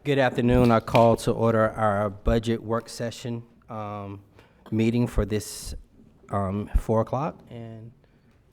Good afternoon. I call to order our budget work session meeting for this 4 o'clock. And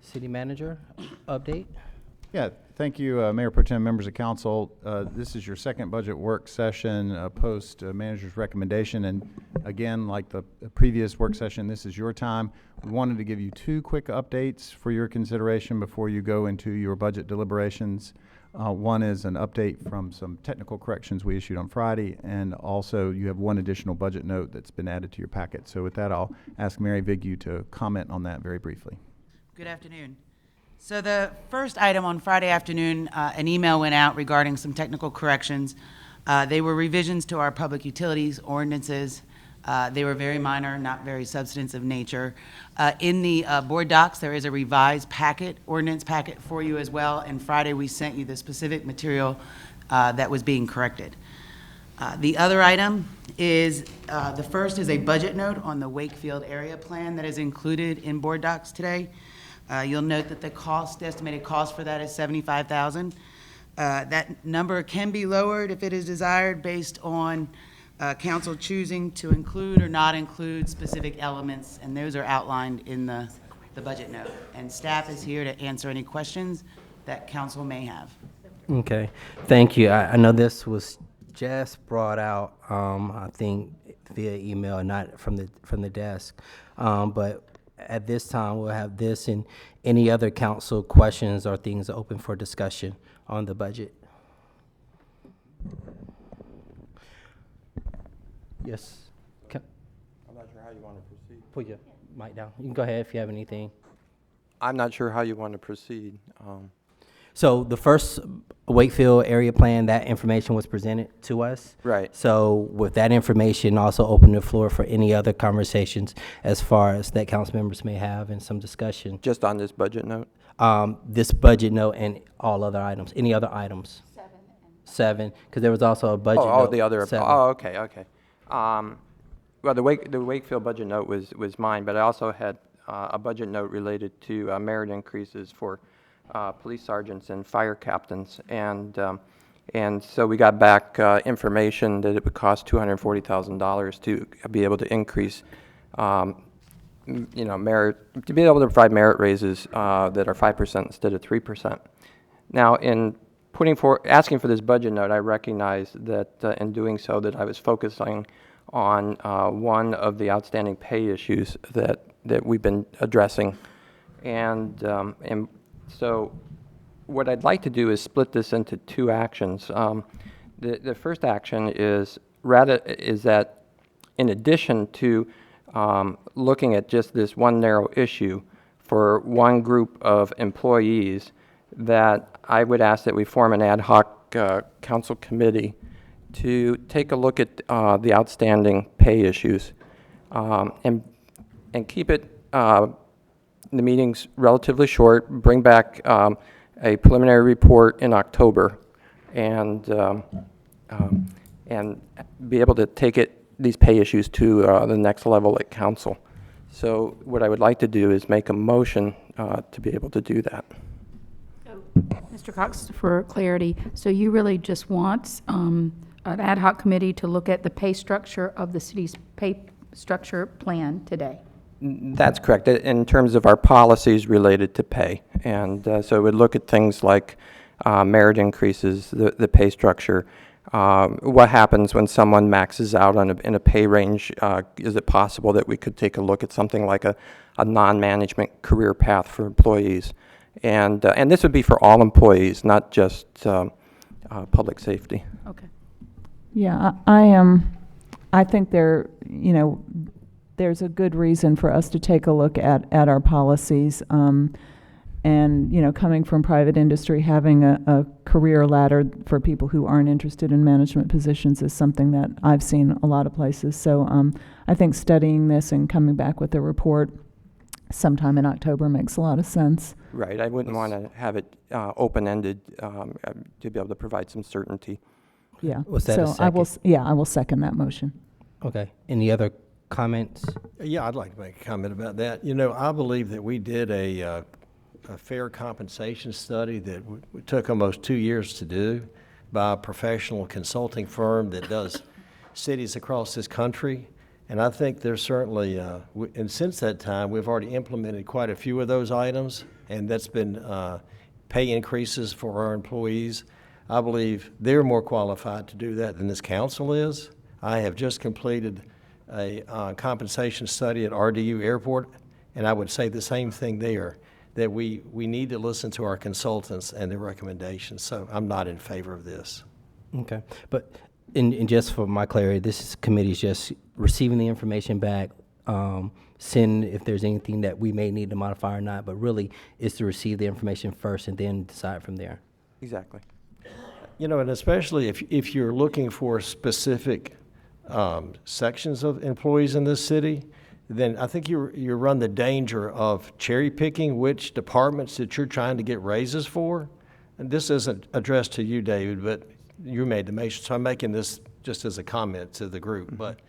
City Manager, update. Yeah, thank you, Mayor Pro Tem, members of council. This is your second budget work session post manager's recommendation. And again, like the previous work session, this is your time. We wanted to give you 2 quick updates for your consideration before you go into your budget deliberations. One is an update from some technical corrections we issued on Friday, and also you have 1 additional budget note that's been added to your packet. So with that, I'll ask Mary Vigue to comment on that very briefly. Good afternoon. So the first item on Friday afternoon, an email went out regarding some technical corrections. They were revisions to our public utilities ordinances. They were very minor, not very substantive nature. In the board docs, there is a revised packet, ordinance packet for you as well. And Friday, we sent you the specific material that was being corrected. The other item is, the first is a budget note on the Wakefield area plan that is included in board docs today. You'll note that the estimated cost for that is $75,000. That number can be lowered if it is desired based on council choosing to include or not include specific elements, and those are outlined in the budget note. And staff is here to answer any questions that council may have. Okay, thank you. I know this was just brought out, I think via email, not from the desk, but at this time we'll have this and any other council questions or things open for discussion on the budget. Yes. I'm not sure how you want to proceed. Put your mic down. You can go ahead if you have anything. I'm not sure how you want to proceed. So the first Wakefield area plan, that information was presented to us. Right. So with that information, also open the floor for any other conversations as far as that council members may have and some discussion. Just on this budget note? This budget note and all other items. Any other items? 7, because there was also a budget note. The other. 7. Oh, okay. Well, the Wakefield budget note was mine, but I also had a budget note related to merit increases for police sergeants and fire captains, and so we got back information that it would cost $240,000 to be able to increase, merit, to be able to provide merit raises that are 5% instead of 3%. Now, in asking for this budget note, I recognize that in doing so that I was focusing on one of the outstanding pay issues that we've been addressing, and so what I'd like to do is split this into 2 actions. The first action is that in addition to looking at just this one narrow issue for one group of employees, that I would ask that we form an ad hoc council committee to take a look at the outstanding pay issues and keep it the meeting's relatively short, bring back a preliminary report in October, and be able to take these pay issues to the next level at council. So what I would like to do is make a motion to be able to do that. So, Mr. Cox, for clarity, so you really just want an ad hoc committee to look at the pay structure of the city's pay structure plan today? That's correct, in terms of our policies related to pay. And so we'd look at things like merit increases, the pay structure, what happens when someone maxes out in a pay range. Is it possible that we could take a look at something like a non-management career path for employees? And this would be for all employees, not just public safety. Okay. Yeah, I think there's a good reason for us to take a look at our policies. And, coming from private industry, having a career ladder for people who aren't interested in management positions is something that I've seen a lot of places. So I think studying this and coming back with a report sometime in October makes a lot of sense. Right. I wouldn't want to have it open-ended to be able to provide some certainty. Yeah. Was that a so second? I will second that motion. Okay. Any other comments? Yeah, I'd like to make a comment about that. I believe that we did a fair compensation study that took almost 2 years to do. by a professional consulting firm that does cities across this country. And I think there's certainly, and since that time, we've already implemented quite a few of those items, and that's been pay increases for our employees. I believe they're more qualified to do that than this council is. I have just completed a compensation study at RDU Airport, and I would say the same thing there, that we need to listen to our consultants and their recommendations. So I'm not in favor of this. Okay, but and just for my clarity, this committee is just receiving the information back, send if there's anything that we may need to modify or not, but really it's to receive the information first and then decide from there. Exactly. You know, and especially if you're looking for specific sections of employees in this city, then I think you run the danger of cherry picking which departments that you're trying to get raises for. And this isn't addressed to you, David, but you made the motion, so I'm making this just as a comment to the group. But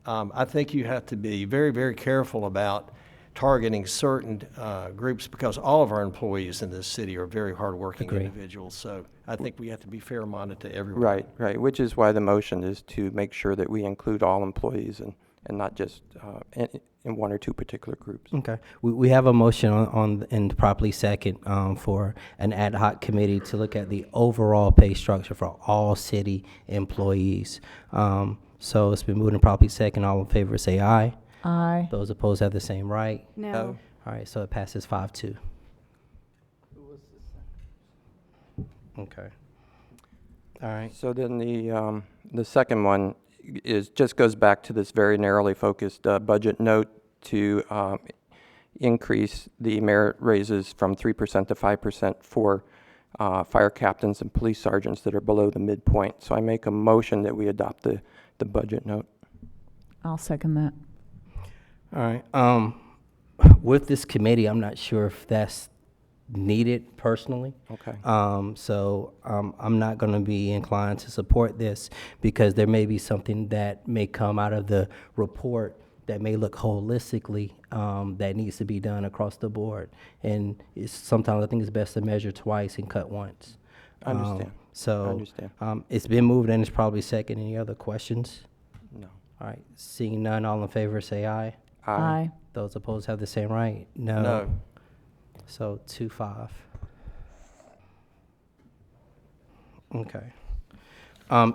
I think you have to be very, very careful about targeting certain groups, because all of our employees in this city are very hardworking individuals. So I think we have to be fair-minded to everyone. Right, which is why the motion is to make sure that we include all employees and not just in one or two particular groups. Okay, we have a motion on and properly second for an ad hoc committee to look at the overall pay structure for all city employees. So it's been moved and properly second. All in favor say aye. Aye. Those opposed have the same right. No. All right, so it passes 5-2. Okay. All right. So then the second one just goes back to this very narrowly focused budget note to increase the merit raises from 3% to 5% for fire captains and police sergeants that are below the midpoint. So I make a motion that we adopt the budget note. I'll second that. All right. With this committee, I'm not sure if that's needed personally. Okay. So I'm not going to be inclined to support this, because there may be something that may come out of the report that may look holistically that needs to be done across the board. And sometimes I think it's best to measure twice and cut once. I understand. So I understand. it's been moved and it's probably second. Any other questions? No. All right. Seeing none, all in favor say aye. Aye. Those opposed have the same right. No. So 2-5. Okay.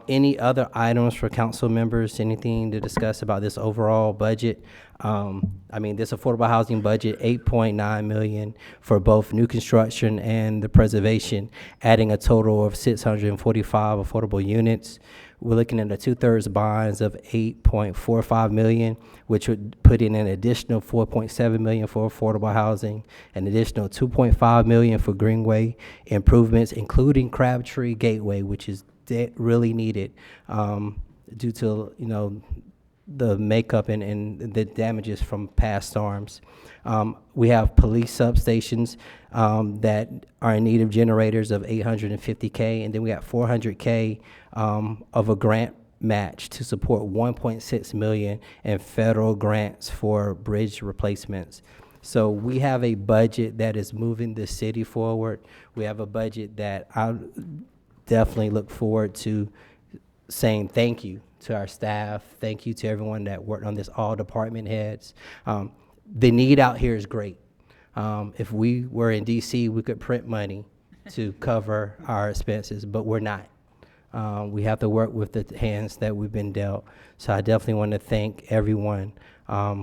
Any other items for council members? Anything to discuss about this overall budget? I mean, this affordable housing budget, $8.9 million for both new construction and the preservation, adding a total of 645 affordable units. We're looking at a 2/3 bonds of $8.45 million, which would put in an additional $4.7 million for affordable housing, an additional $2.5 million for Greenway improvements, including Crabtree Gateway, which is really needed due to, you know, the makeup and the damages from past storms. We have police substations that are in need of generators of $850K, and then we got $400K of a grant match to support $1.6 million in federal grants for bridge replacements. So we have a budget that is moving the city forward. We have a budget that I definitely look forward to saying thank you to our staff. Thank you to everyone that worked on this, all department heads. The need out here is great. If we were in DC, we could print money to cover our expenses, but we're not. We have to work with the hands that we've been dealt. So I definitely want to thank everyone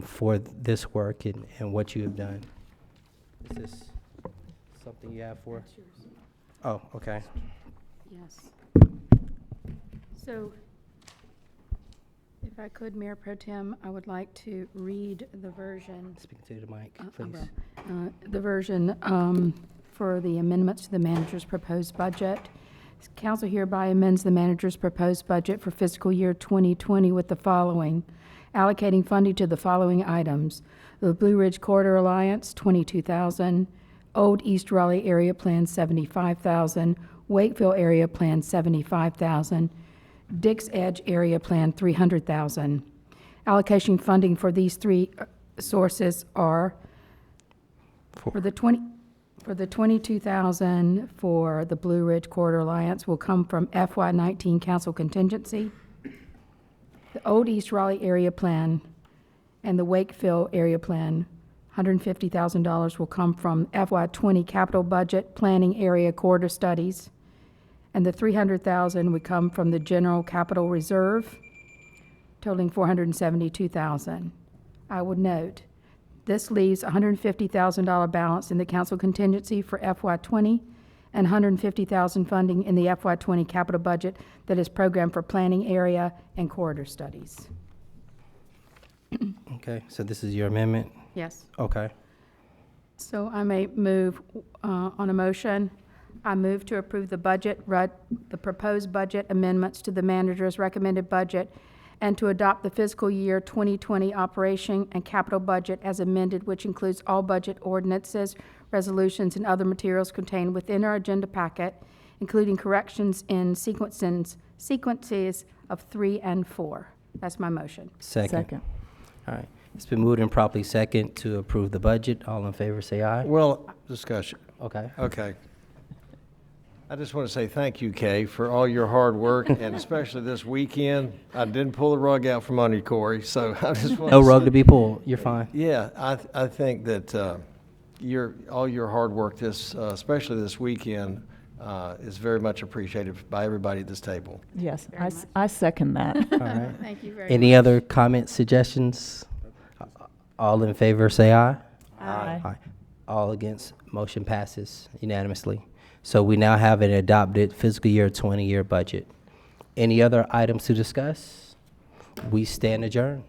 for this work and what you have done. Is this something you have for? That's yours. Oh, okay. Yes. So, if I could, Mayor Pro Tem, I would like to read the version. Speak to the mic, I please. will. The version for the amendments to the manager's proposed budget. Council hereby amends the manager's proposed budget for fiscal year 2020 with the following: allocating funding to the following items: the Blue Ridge Corridor Alliance, $22,000; Old East Raleigh Area Plan, $75,000; Wakeville Area Plan, $75,000; Dix Edge Area Plan, $300,000. Allocation funding for these three sources are for the For the 22,000 for the Blue Ridge Corridor Alliance will come from FY19 council contingency. The Old East Raleigh Area Plan and the Wakefield Area Plan, $150,000 will come from FY20 Capital Budget Planning Area Corridor Studies. And the 300,000 would come from the General Capital Reserve, totaling 472,000. I would note, this leaves $150,000 balance in the council contingency for FY20 and $150,000 funding in the FY20 capital budget that is programmed for planning area and corridor studies. Okay, so this is your amendment? Yes. Okay. So I may move on a motion. I move to approve the the proposed budget amendments to the manager's recommended budget and to adopt the fiscal year 2020 operation and capital budget as amended, which includes all budget ordinances, resolutions, and other materials contained within our agenda packet, including corrections in sequences of 3 and 4. That's my motion. Second. All right. It's been moved and properly second to approve the budget. All in favor, say aye. Well, discussion. Okay. Okay. I just want to say thank you, Kay, for all your hard work, and especially this weekend. I didn't pull the rug out from under you, Corey, so I just want No to rug say- to be pulled. You're fine. Yeah, I think that all your hard work especially this weekend, is very much appreciated by everybody at this table. Yes, I second that. Uh-huh. All right. Thank you very much. Any other comments, suggestions? All in favor, say aye. Aye. All against, motion passes unanimously. So we now have an adopted fiscal year 20-year budget. Any other items to discuss? We stand adjourned.